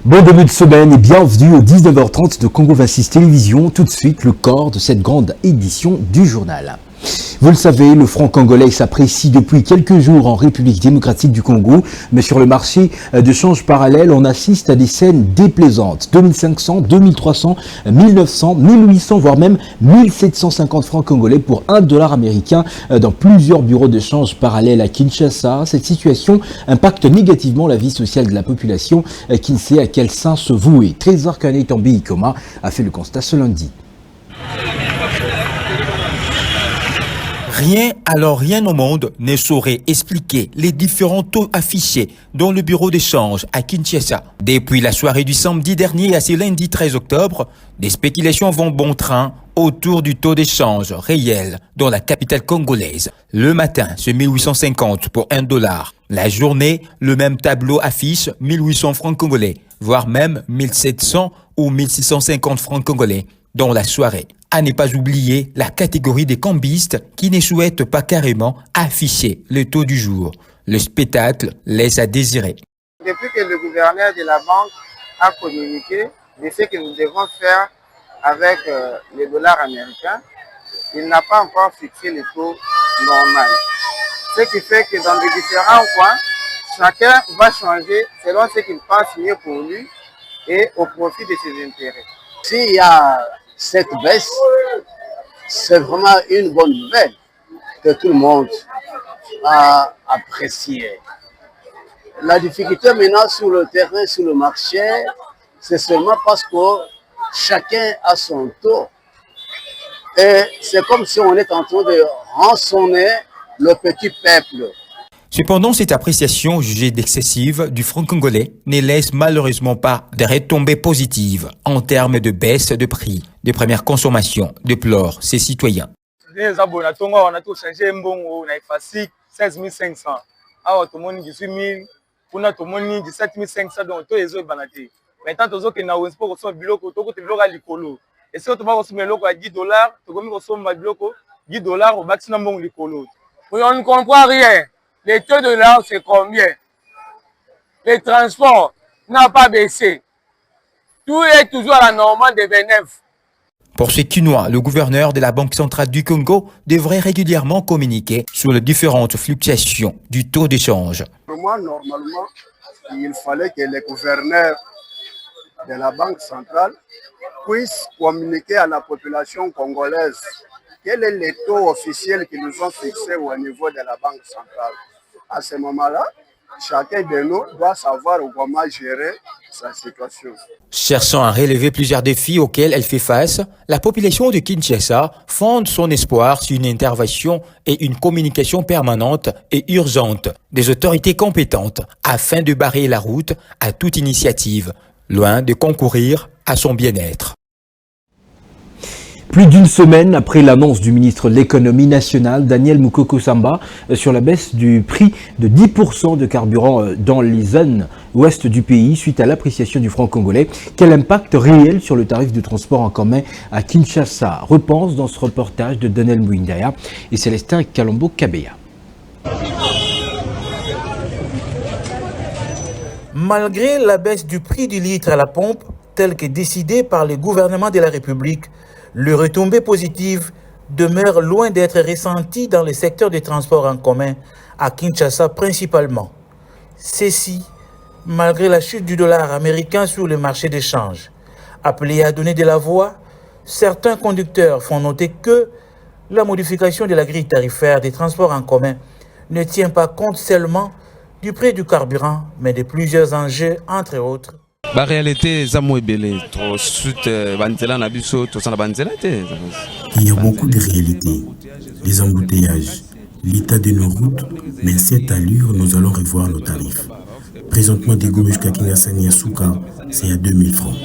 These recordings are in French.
Bon début de semaine et bienvenue au 19h30 de Congo 26 Télévision. Tout de suite, le corps de cette grande édition du journal. Vous le savez, le franc congolais s'apprécie depuis quelques jours en République démocratique du Congo, mais sur le marché de change parallèle, on assiste à des scènes déplaisantes. 2500, 2300, 1900, 1800, voire même 1750 francs congolais pour $1 américain dans plusieurs bureaux de change parallèles à Kinshasa. Cette situation impacte négativement la vie sociale de la population qui ne sait à quel sein se vouer. Trésor Kané Tambi Ikoma a fait le constat ce lundi. Rien au monde ne saurait expliquer les différents taux affichés dans le bureau d'échange à Kinshasa. Depuis la soirée du samedi dernier à ce lundi 13 octobre, des spéculations vont bon train autour du taux d'échange réel dans la capitale congolaise. Le matin, c'est 1850 pour $1. La journée, le même tableau affiche 1800 francs congolais, voire même 1700 ou 1650 francs congolais dans la soirée. À ne pas oublier la catégorie des cambistes qui ne souhaitent pas carrément afficher le taux du jour. Le spectacle laisse à désirer. Depuis que le gouverneur de la banque a communiqué de ce que nous devons faire avec les dollars américains, il n'a pas encore fixé le taux normal. Ce qui fait que dans les différents coins, chacun va changer selon ce qu'il pense mieux pour lui et au profit de ses intérêts. S'il y a cette baisse, c'est vraiment une bonne nouvelle que tout le monde a apprécié. La difficulté maintenant sur le terrain, sur le marché, c'est seulement parce que chacun a son taux. Et c'est comme si on est en train de rançonner le petit peuple. Cependant, cette appréciation jugée d'excessive du franc congolais ne laisse malheureusement pas de retombées positives en termes de baisse de prix de première consommation, déplorent ces citoyens. Les abonnés on a tout changé, on a effacé 16 500. Alors tout le monde 18 000, on a tout le monde 17 500 donc tout les autres banatés. Maintenant tous autres qui n'ont pas reçu biloko, tout le monde a likolo. Et si tu vas recevoir biloko à $10, tu vas recevoir biloko $10 au maximum bon likolo. On ne comprend rien. Les taux de l'or, c'est combien? Les transports n'ont pas baissé. Tout est toujours à la normale de 29. Pour ce Quinois, le gouverneur de la Banque centrale du Congo devrait régulièrement communiquer sur les différentes fluctuations du taux d'échange. Pour moi, normalement, il fallait que les gouverneurs de la Banque centrale puissent communiquer à la population congolaise quel est le taux officiel qu'ils nous ont fixé au niveau de la Banque centrale. À ce moment-là, chacun de nous doit savoir comment gérer sa situation. Cherchant à relever plusieurs défis auxquels elle fait face, la population de Kinshasa fonde son espoir sur une intervention et une communication permanente et urgente des autorités compétentes afin de barrer la route à toute initiative, loin de concourir à son bien-être. Plus d'une semaine après l'annonce du ministre de l'économie nationale, Daniel Mukoko Samba, sur la baisse du prix de 10% de carburant dans les zones ouest du pays suite à l'appréciation du franc congolais, quel impact réel sur le tarif de transport en commun à Kinshasa? Repense dans ce reportage de Daniel Mouindaya et Célestin Kalombo Kabeya. Malgré la baisse du prix du litre à la pompe, telle que décidée par le gouvernement de la République, les retombées positives demeurent loin d'être ressenties dans le secteur des transports en commun, à Kinshasa principalement. Ceci, malgré la chute du dollar américain sur le marché d'échange. Appelés à donner de la voix, certains conducteurs font noter que la modification de la grille tarifaire des transports en commun ne tient pas compte seulement du prix du carburant, mais de plusieurs enjeux, entre autres. La réalité, il y a beaucoup de réalités, les embouteillages, l'état de nos routes, mais à cette allure, nous allons revoir nos tarifs. Présentement, des Gomez jusqu'à Kinshasa Niasuka, c'est à 2000 francs.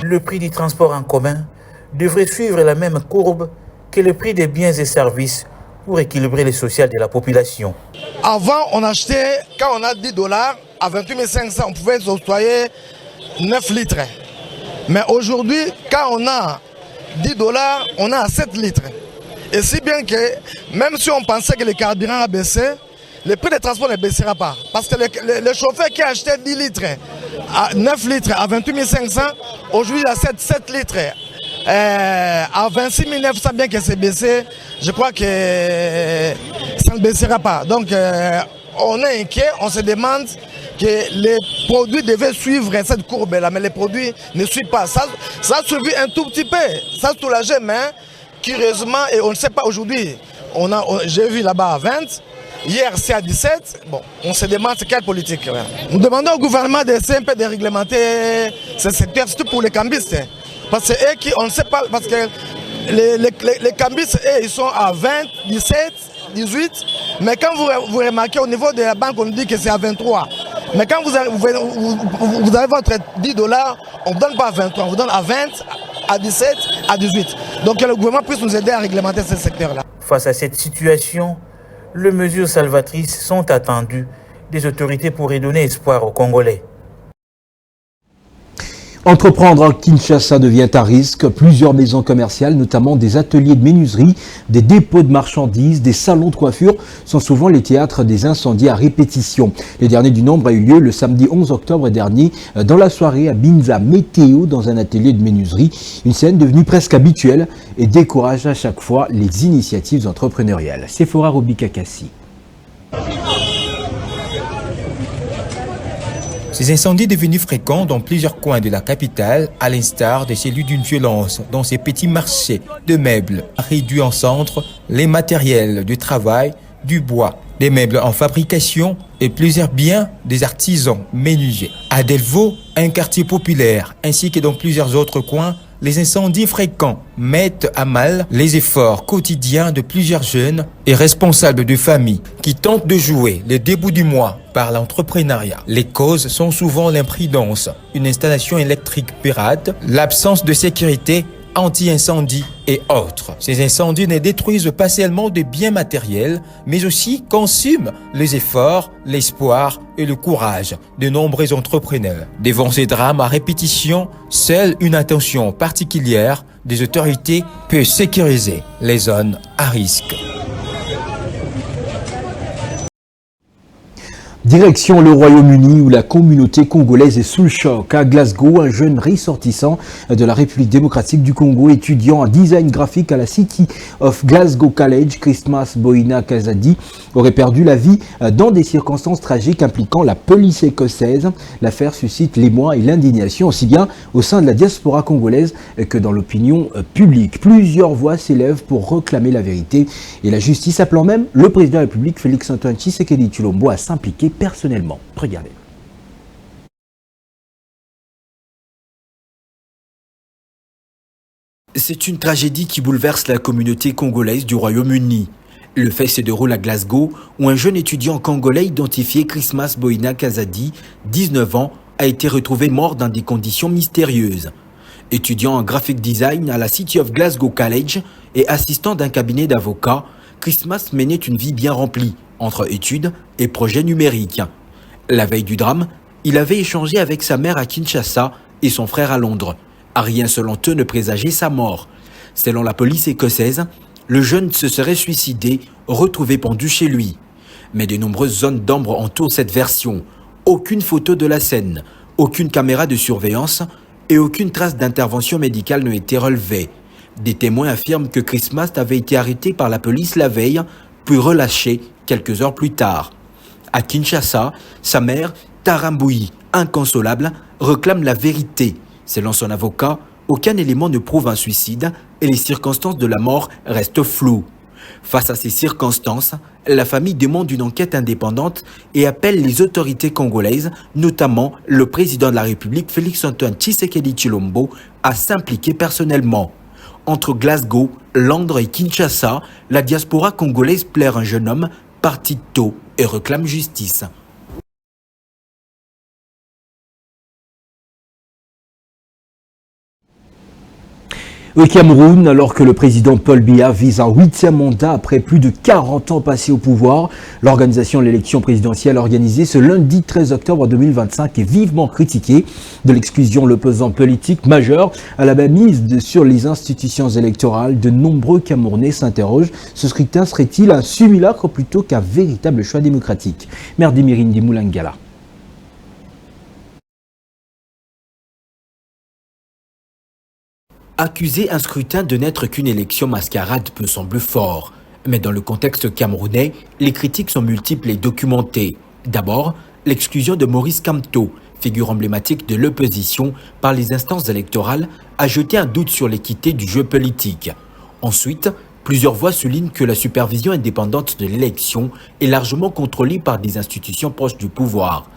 Le prix du transport en commun devrait suivre la même courbe que le prix des biens et services pour équilibrer le social de la population. Avant, on achetait, quand on a $10, à 28 500, on pouvait s'octroyer 9 litres. Mais aujourd'hui, quand on a $10, on a 7 litres. Et si bien que, même si on pensait que le carburant a baissé, le prix des transports ne baissera pas. Parce que le chauffeur qui a acheté 10 litres, à 9 litres à 28 500, aujourd'hui il a 7 litres. À 26 900, bien que c'est baissé, je crois que ça ne baissera pas. Donc on est inquiet, on se demande que les produits devaient suivre cette courbe-là, mais les produits ne suivent pas. Ça a suivi un tout petit peu, ça a soulagé, mais curieusement, et on ne sait pas aujourd'hui, j'ai vu là-bas à 20, hier c'est à 17, bon, on se demande c'est quelle politique. Nous demandons au gouvernement d'essayer un peu de réglementer ce secteur, surtout pour les cambistes. Parce que eux qui, on ne sait pas, parce que les cambistes, eux, ils sont à 20, 17, 18, mais quand vous remarquez au niveau de la banque, on nous dit que c'est à 23. Mais quand vous avez votre $10, on ne vous donne pas à 23, on vous donne à 20, à 17, à 18. Donc que le gouvernement puisse nous aider à réglementer ce secteur-là. Face à cette situation, les mesures salvatrices sont attendues des autorités pour redonner espoir aux Congolais. Entreprendre à Kinshasa devient un risque. Plusieurs maisons commerciales, notamment des ateliers de menuiserie, des dépôts de marchandises, des salons de coiffure, sont souvent les théâtres des incendies à répétition. Le dernier du nombre a eu lieu le samedi 11 octobre dernier dans la soirée à Binza Météo dans un atelier de menuiserie. Une scène devenue presque habituelle et décourage à chaque fois les initiatives entrepreneuriales. Sephora Robikakassi. Ces incendies devenus fréquents dans plusieurs coins de la capitale, à l'instar de celui d'une violence dans ces petits marchés de meubles, a réduit en cendres les matériels de travail, du bois, des meubles en fabrication et plusieurs biens des artisans menuisiers. À Delvaux, un quartier populaire, ainsi que dans plusieurs autres coins, les incendies fréquents mettent à mal les efforts quotidiens de plusieurs jeunes et responsables de familles qui tentent de jouer le début du mois par l'entrepreneuriat. Les causes sont souvent l'imprudence, une installation électrique pirate, l'absence de sécurité anti-incendie et autres. Ces incendies ne détruisent pas seulement des biens matériels, mais aussi consument les efforts, l'espoir et le courage de nombreux entrepreneurs. Devant ces drames à répétition, seule une attention particulière des autorités peut sécuriser les zones à risque. Direction le Royaume-Uni où la communauté congolaise est sous le choc. À Glasgow, un jeune ressortissant de la République démocratique du Congo, étudiant en design graphique à la City of Glasgow College, Christmas Boina Kazadi, aurait perdu la vie dans des circonstances tragiques impliquant la police écossaise. L'affaire suscite l'émoi et l'indignation aussi bien au sein de la diaspora congolaise que dans l'opinion publique. Plusieurs voix s'élèvent pour réclamer la vérité et la justice, appelant même le président de la République, Félix-Antoine Tshisekedi Tshilombo, à s'impliquer personnellement. Regardez. C'est une tragédie qui bouleverse la communauté congolaise du Royaume-Uni. Le fait se déroule à Glasgow, où un jeune étudiant congolais identifié Christmas Boina Kazadi, 19 ans, a été retrouvé mort dans des conditions mystérieuses. Étudiant en graphic design à la City of Glasgow College et assistant d'un cabinet d'avocats, Christmas menait une vie bien remplie, entre études et projets numériques. La veille du drame, il avait échangé avec sa mère à Kinshasa et son frère à Londres. Rien selon eux ne présageait sa mort. Selon la police écossaise, le jeune se serait suicidé, retrouvé pendu chez lui. Mais de nombreuses zones d'ombre entourent cette version. Aucune photo de la scène, aucune caméra de surveillance et aucune trace d'intervention médicale n'a été relevée. Des témoins affirment que Christmas avait été arrêté par la police la veille, puis relâché quelques heures plus tard. À Kinshasa, sa mère, Taramboui, inconsolable, réclame la vérité. Selon son avocat, aucun élément ne prouve un suicide et les circonstances de la mort restent floues. Face à ces circonstances, la famille demande une enquête indépendante et appelle les autorités congolaises, notamment le président de la République Félix-Antoine Tshisekedi Tshilombo, à s'impliquer personnellement. Entre Glasgow, Londres et Kinshasa, la diaspora congolaise plaire un jeune homme parti tôt et réclame justice. Au Cameroun, alors que le président Paul Biya vise un 8e mandat après plus de 40 ans passés au pouvoir, l'organisation de l'élection présidentielle organisée ce lundi 13 octobre 2025 est vivement critiquée. De l'exclusion l'opposant politique majeur à la mise sur les institutions électorales, de nombreux Camerounais s'interrogent. Ce scrutin serait-il un simulacre plutôt qu'un véritable choix démocratique? Merdi Mirindi Moulangala. Accuser un scrutin de n'être qu'une élection mascarade peut sembler fort. Mais dans le contexte camerounais, les critiques sont multiples et documentées. D'abord, l'exclusion de Maurice Kamto, figure emblématique de l'opposition par les instances électorales, a jeté un doute sur l'équité du jeu politique. Ensuite, plusieurs voix soulignent que la supervision indépendante de l'élection est largement contrôlée par des institutions proches du pouvoir.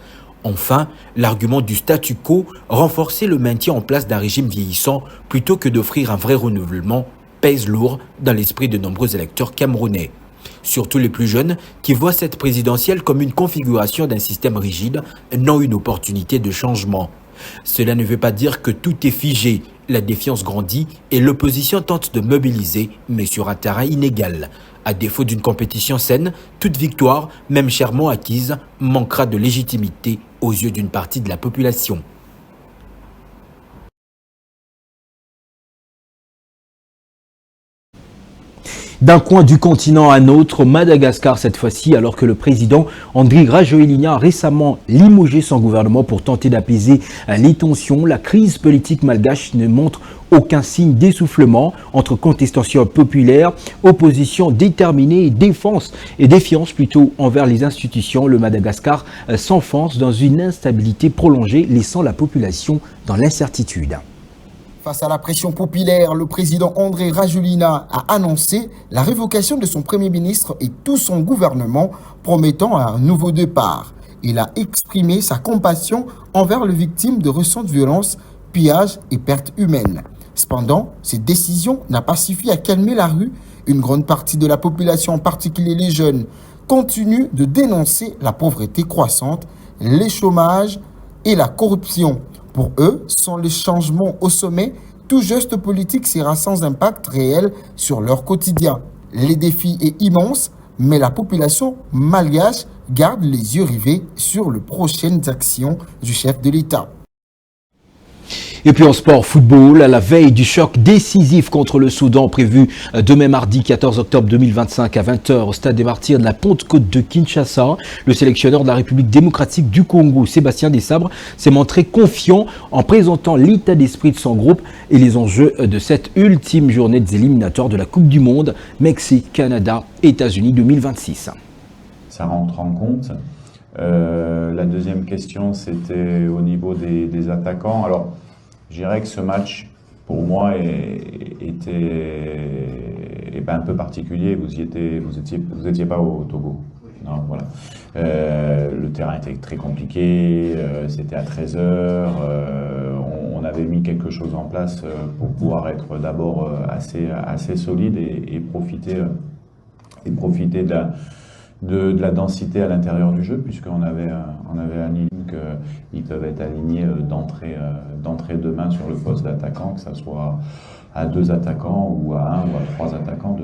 Enfin, l'argument du statu quo, renforcer le maintien en place d'un régime vieillissant plutôt que d'offrir un vrai renouvellement, pèse lourd dans l'esprit de nombreux électeurs camerounais. Surtout les plus jeunes qui voient cette présidentielle comme une configuration d'un système rigide, non une opportunité de changement. Cela ne veut pas dire que tout est figé, la défiance grandit et l'opposition tente de mobiliser, mais sur un terrain inégal. À défaut d'une compétition saine, toute victoire, même chèrement acquise, manquera de légitimité aux yeux d'une partie de la population. D'un coin du continent à un autre, Madagascar cette fois-ci, alors que le président Andry Rajoelina a récemment limogé son gouvernement pour tenter d'apaiser les tensions, la crise politique malgache ne montre aucun signe d'essoufflement entre contestation populaire, opposition déterminée et défiance plutôt envers les institutions. Le Madagascar s'enfonce dans une instabilité prolongée, laissant la population dans l'incertitude. Face à la pression populaire, le président Andry Rajoelina a annoncé la révocation de son premier ministre et tout son gouvernement, promettant un nouveau départ. Il a exprimé sa compassion envers les victimes de récentes violences, pillages et pertes humaines. Cependant, cette décision n'a pas suffi à calmer la rue. Une grande partie de la population, en particulier les jeunes, continue de dénoncer la pauvreté croissante, les chômages et la corruption. Pour eux, sans les changements au sommet, tout geste politique sera sans impact réel sur leur quotidien. Le défi est immense, mais la population malgache garde les yeux rivés sur les prochaines actions du chef de l'État. Et puis en sport football, à la veille du choc décisif contre le Soudan prévu demain mardi 14 octobre 2025 à 20h au stade des Martyrs de la Pentecôte de Kinshasa, le sélectionneur de la République démocratique du Congo, Sébastien Desabre, s'est montré confiant en présentant l'état d'esprit de son groupe et les enjeux de cette ultime journée des éliminatoires de la Coupe du Monde Mexique, Canada, États-Unis 2026. Ça rentre en compte. La deuxième question, c'était au niveau des attaquants. Alors, je dirais que ce match, pour moi, était un peu particulier. Vous étiez pas au Togo. Non, voilà. Le terrain était très compliqué. C'était à 13h. On avait mis quelque chose en place pour pouvoir être d'abord assez solide et profiter de la densité à l'intérieur du jeu, puisqu'on avait aligné qu'ils peuvent être alignés d'entrée de main sur le poste d'attaquant, que ce soit à 2 attaquants ou à 1 ou à 3 attaquants.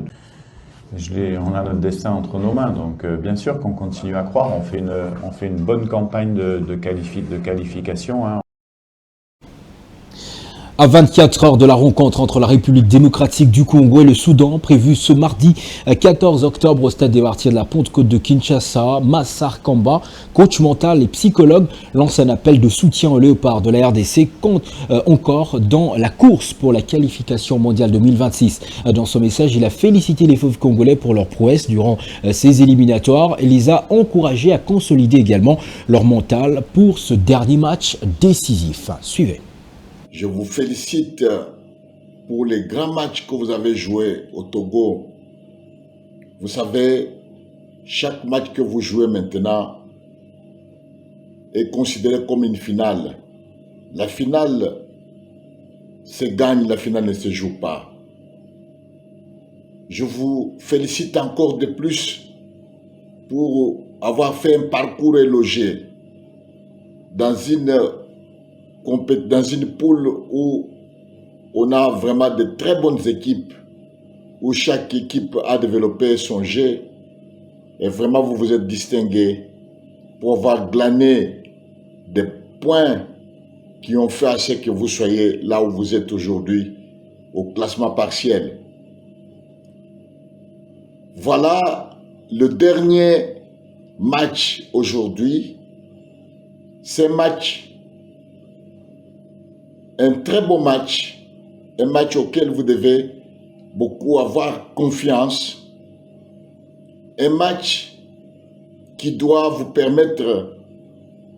On a notre destin entre nos mains, donc bien sûr qu'on continue à croire. On fait une bonne campagne de qualification. Hein. À 24 heures de la rencontre entre la République démocratique du Congo et le Soudan, prévue ce mardi 14 octobre au stade des Martyrs de la Pentecôte de Kinshasa, Massar Kamba, coach mental et psychologue, lance un appel de soutien aux léopards de la RDC encore dans la course pour la qualification mondiale 2026. Dans son message, il a félicité les fauves congolais pour leur prouesse durant ces éliminatoires et les a encouragés à consolider également leur mental pour ce dernier match décisif. Suivez. Je vous félicite pour les grands matchs que vous avez joués au Togo. Vous savez, chaque match que vous jouez maintenant est considéré comme une finale. La finale se gagne, la finale ne se joue pas. Je vous félicite encore de plus pour avoir fait un parcours élogieux dans une poule où on a vraiment de très bonnes équipes où chaque équipe a développé son jeu et vraiment vous vous êtes distingué pour avoir glané des points qui ont fait à ce que vous soyez là où vous êtes aujourd'hui au classement partiel. Voilà le dernier match aujourd'hui. C'est un très beau match, un match auquel vous devez beaucoup avoir confiance, un match qui doit vous permettre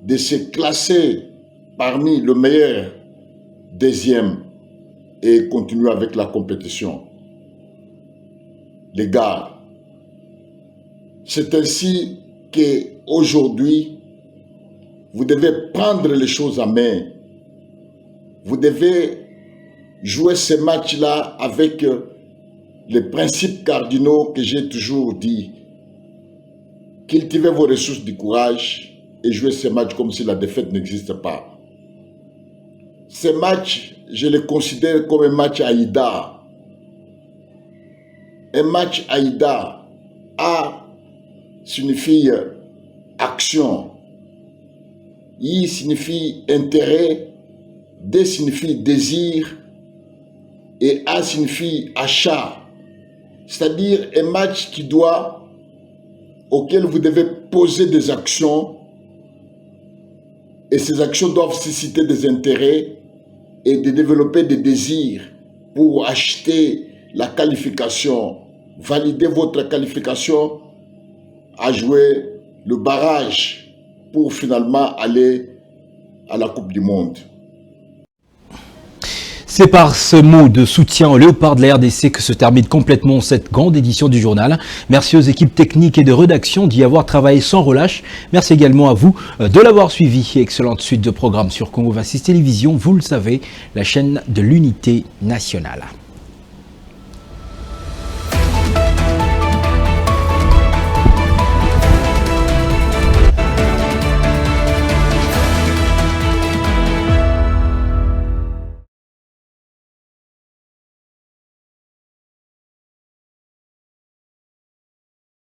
de se classer parmi le meilleur deuxième et continuer avec la compétition. Les gars, c'est ainsi qu'aujourd'hui, vous devez prendre les choses en main. Vous devez jouer ce match-là avec les principes cardinaux que j'ai toujours dit. Cultivez vos ressources du courage et jouez ce match comme si la défaite n'existe pas. Ce match, je le considère comme un match Aïda. Un match Aïda. A signifie action. I signifie intérêt. D signifie désir. Et A signifie achat. C'est-à-dire un match auquel vous devez poser des actions. Et ces actions doivent susciter des intérêts et de développer des désirs pour acheter la qualification, valider votre qualification à jouer le barrage pour finalement aller à la Coupe du Monde. C'est par ce mot de soutien au Léopard de la RDC que se termine complètement cette grande édition du journal. Merci aux équipes techniques et de rédaction d'y avoir travaillé sans relâche. Merci également à vous de l'avoir suivi. Excellente suite de programmes sur Congo 26 Télévision. Vous le savez, la chaîne de l'unité nationale.